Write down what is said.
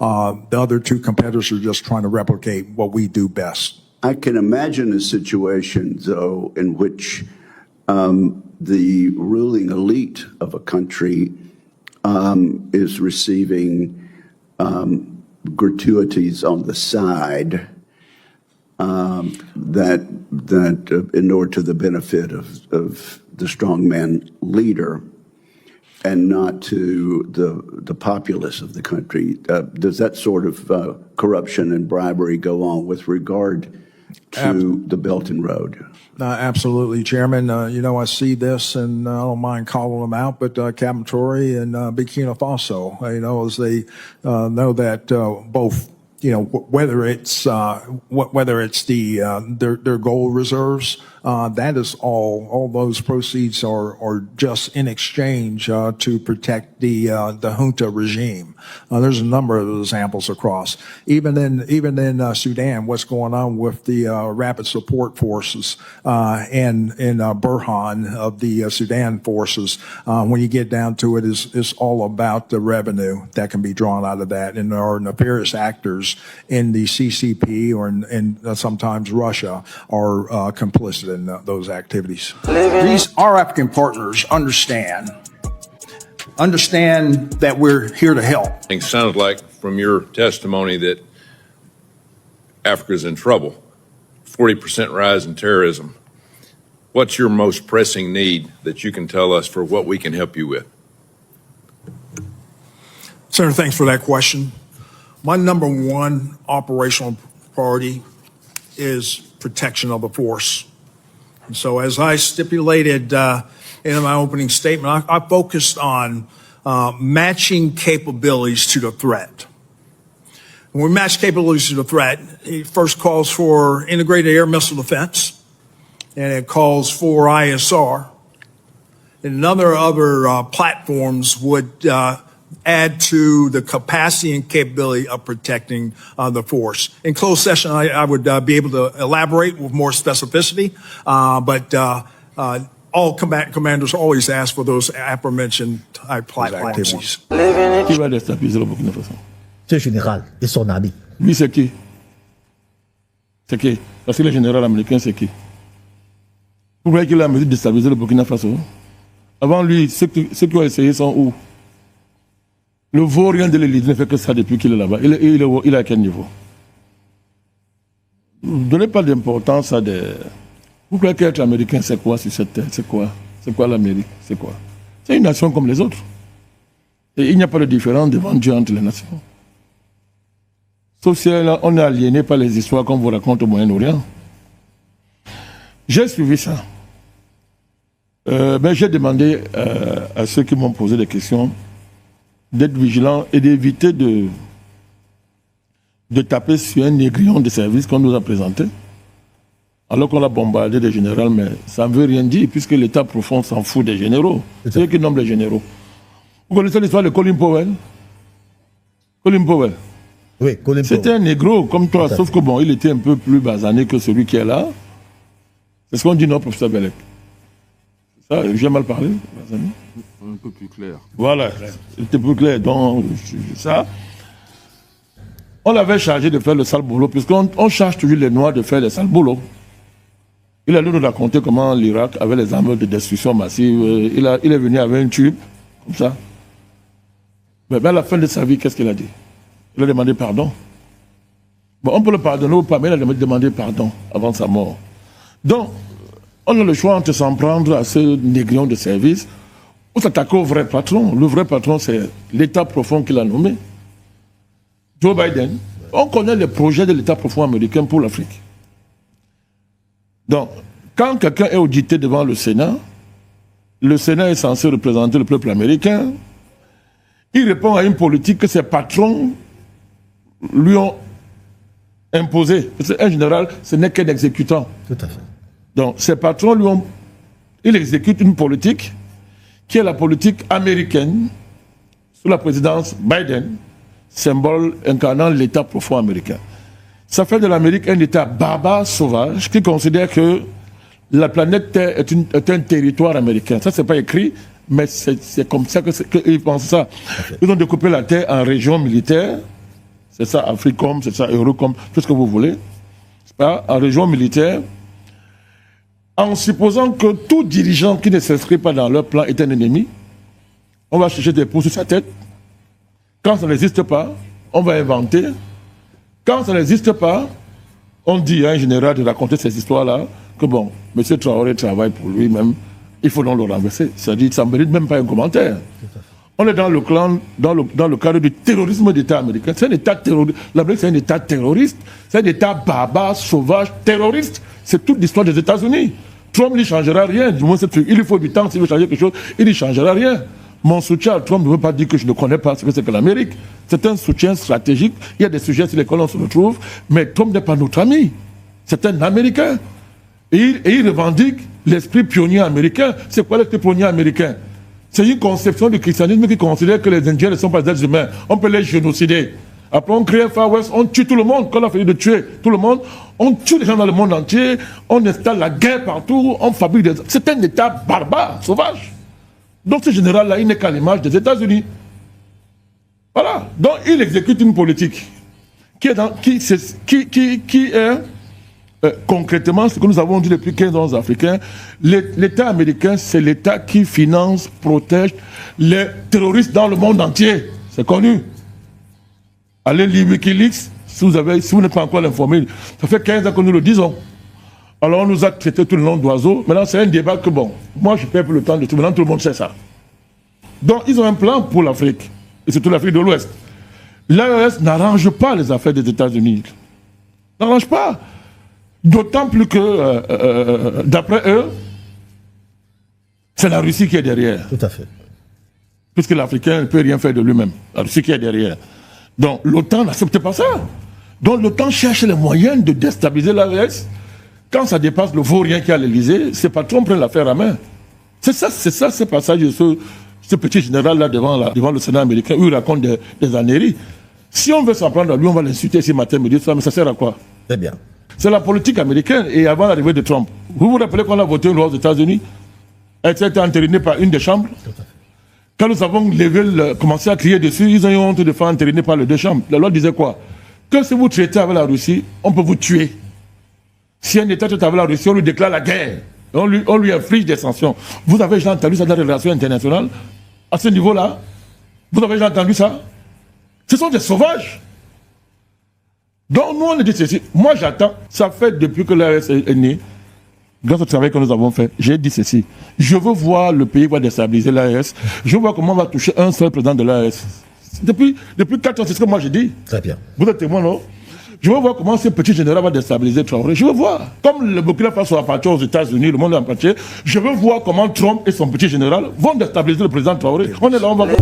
The other two competitors are just trying to replicate what we do best. I can imagine a situation, though, in which the ruling elite of a country is receiving gratuities on the side that inure to the benefit of the strongman leader and not to the populace of the country. Does that sort of corruption and bribery go on with regard to the Belt and Road? Absolutely, Chairman. I see this, and I don't mind calling them out, but Captain Tory and Burkina Faso, as they know that both, whether it's their gold reserves, that is all those proceeds are just in exchange to protect the junta regime. There's a number of examples across. Even in Sudan, what's going on with the rapid support forces and Burhan of the Sudan forces, when you get down to it, is all about the revenue that can be drawn out of that. And there are nefarious actors in the CCP or in sometimes Russia are complicit in those activities. Our African partners understand that we're here to help. It sounds like from your testimony that Africa's in trouble. 40% rise in terrorism. What's your most pressing need that you can tell us for what we can help you with? Senator, thanks for that question. My number one operational priority is protection of the force. And so as I stipulated in my opening statement, I focused on matching capabilities to the threat. When we match capabilities to the threat, it first calls for integrated air missile defense, and it calls for ISR. And other platforms would add to the capacity and capability of protecting the force. In closed session, I would be able to elaborate with more specificity, but all commanders always ask for those aforementioned platforms. Qui va déstabiliser le Burkina Faso? Ce général et son ami. Lui, c'est qui? C'est qui? Parce que le général américain, c'est qui? Vous voyez qu'il a mesure de déstabiliser le Burkina Faso? Avant lui, ceux qui ont essayé sont où? Le vaurien de l'élite ne fait que ça depuis qu'il est là-bas. Il est à quel niveau? Ne donnez pas d'importance à des... Vous croyez qu'être américain, c'est quoi sur cette terre? C'est quoi? C'est quoi l'Amérique? C'est quoi? C'est une nation comme les autres. Et il n'y a pas de différence devant Dieu entre les nations. Sauf si on est aliéné par les histoires qu'on vous raconte au Moyen-Orient. J'ai suivi ça. J'ai demandé à ceux qui m'ont posé des questions d'être vigilants et d'éviter de taper sur un négrillon de service qu'on nous a présenté, alors qu'on a bombardé des généraux, mais ça ne veut rien dire, puisque l'État profond s'en fout des généraux. C'est eux qui nomment les généraux. Vous connaissez l'histoire de Colin Powell? Colin Powell. Oui, Colin Powell. C'était un négro comme toi, sauf que bon, il était un peu plus basané que celui qui est là. C'est ce qu'on dit, non, professeur Bellec? Ça, j'ai mal parlé, basané? Un peu plus clair. Voilà, c'était plus clair. Donc, ça, on l'avait chargé de faire le sale boulot, puisqu'on charge toujours les Noirs de faire le sale boulot. Il a nous raconter comment l'Irak avait les armes de destruction massive. Il est venu avec un tube, comme ça. Mais à la fin de sa vie, qu'est-ce qu'il a dit? Il a demandé pardon. Bon, on peut le pardonner ou pas, mais il a demandé pardon avant sa mort. Donc, on a le choix entre s'en prendre à ce négrillon de service ou s'attaquer au vrai patron. Le vrai patron, c'est l'État profond qu'il a nommé. Joe Biden. On connaît les projets de l'État profond américain pour l'Afrique. Donc, quand quelqu'un est audité devant le Sénat est censé représenter le peuple américain. Il répond à une politique que ses patrons lui ont imposée. Parce qu'un général, ce n'est qu'un exécutant. Tout à fait. Donc, ses patrons il exécute une politique qui est la politique américaine sous la présidence Biden, symbole incarnant l'État profond américain. Ça fait de l'Amérique un État barbare, sauvage, qui considère que la planète Terre est un territoire américain. Ça, c'est pas écrit, mais c'est comme ça qu'ils pensent ça. Ils ont découpé la Terre en régions militaires c'est ça Africom, c'est ça Eurocom, tout ce que vous voulez, c'est pas, en région militaire, en supposant que tout dirigeant qui ne s'inscrit pas dans leur plan est un ennemi, on va chercher des poux sur sa tête. Quand ça n'existe pas, on va inventer. Quand ça n'existe pas, on dit à un général de raconter ces histoires-là que bon, M. Traoré travaille pour lui-même, il faut donc le renverser. C'est-à-dire, ça ne mérite même pas un commentaire. On est dans le clan, dans le cadre du terrorisme d'État américain. C'est un État terroriste. L'Amérique, c'est un État terroriste. C'est un État barbare, sauvage, terroriste. C'est toute l'histoire des États-Unis. Trump n'y changera rien. Du moins, il lui faut du temps s'il veut changer quelque chose. Il n'y changera rien. Mon soutien à Trump ne veut pas dire que je ne connais pas ce que c'est que l'Amérique. C'est un soutien stratégique. Il y a des sujets sur lesquels on se retrouve. Mais Trump n'est pas notre ami. C'est un Américain. Et il revendique l'esprit pionnier américain. C'est quoi l'esprit pionnier américain? C'est une conception du christianisme qui considère que les Indiens ne sont pas des êtres humains. On peut les génocider. Après, on crée un Far West, on tue tout le monde. Quand on a fini de tuer tout le monde, on tue les gens dans le monde entier, on installe la guerre partout, on fabrique des... C'est un État barbare, sauvage. Donc ce général-là, il n'est qu'à l'image des États-Unis. Voilà. Donc il exécute une politique qui est concrètement ce que nous avons dit depuis 15 ans aux Africains. L'État américain, c'est l'État qui finance, protège les terroristes dans le monde entier. C'est connu. Allez lire Wikileaks, si vous n'êtes pas encore informé. Ça fait 15 ans que nous le disons. Alors on nous a traité tout le nom d'oiseaux. Maintenant c'est un débat que bon, moi je perds le temps de tout. Maintenant tout le monde sait ça. Donc ils ont un plan pour l'Afrique. Et surtout l'Afrique de l'Ouest. L'AES n'arrange pas les affaires des États-Unis. N'arrange pas. D'autant plus que, d'après eux, c'est la Russie qui est derrière. Tout à fait. Puisque l'Africain ne peut rien faire de lui-même. La Russie qui est derrière. Donc l'OTAN n'accepte pas ça. Donc l'OTAN cherche les moyens de déstabiliser l'AES. Quand ça dépasse le vaurien qui est à l'Élysée, c'est pas Trump qui prend l'affaire à main. C'est ça, ce passage de ce petit général-là devant le Sénat américain où il raconte des âneries. Si on veut s'en prendre à lui, on va l'insulter ce matin, me dire ça, mais ça sert à quoi? Très bien. C'est la politique américaine et avant l'arrivée de Trump. Vous vous rappelez qu'on a voté une loi aux États-Unis? Elle a été entérinée par une des chambres. Quand nous avons commencé à crier dessus, ils ont eu honte de faire entériner par les deux chambres. La loi disait quoi? Que si vous traitez avec la Russie, on peut vous tuer. Si un État traite avec la Russie, on lui déclare la guerre. On lui inflige des sanctions. Vous avez déjà entendu ça dans les relations internationales? À ce niveau-là? Vous avez déjà entendu ça? Ce sont des sauvages. Donc nous, on a dit ceci. Moi, j'attends. Ça fait depuis que l'AES est né, grâce au travail que nous avons fait, j'ai dit ceci. Je veux voir le pays va déstabiliser l'AES. Je veux voir comment on va toucher un seul président de l'AES. Depuis 4 ans, c'est ce que moi j'ai dit. Très bien. Vous êtes témoin, non? Je veux voir comment ce petit général va déstabiliser Traoré. Je veux voir. Comme le Burkina Faso appartient aux États-Unis, le monde entier, je veux voir comment Trump et son petit général vont déstabiliser le président Traoré. On est là, on va voir.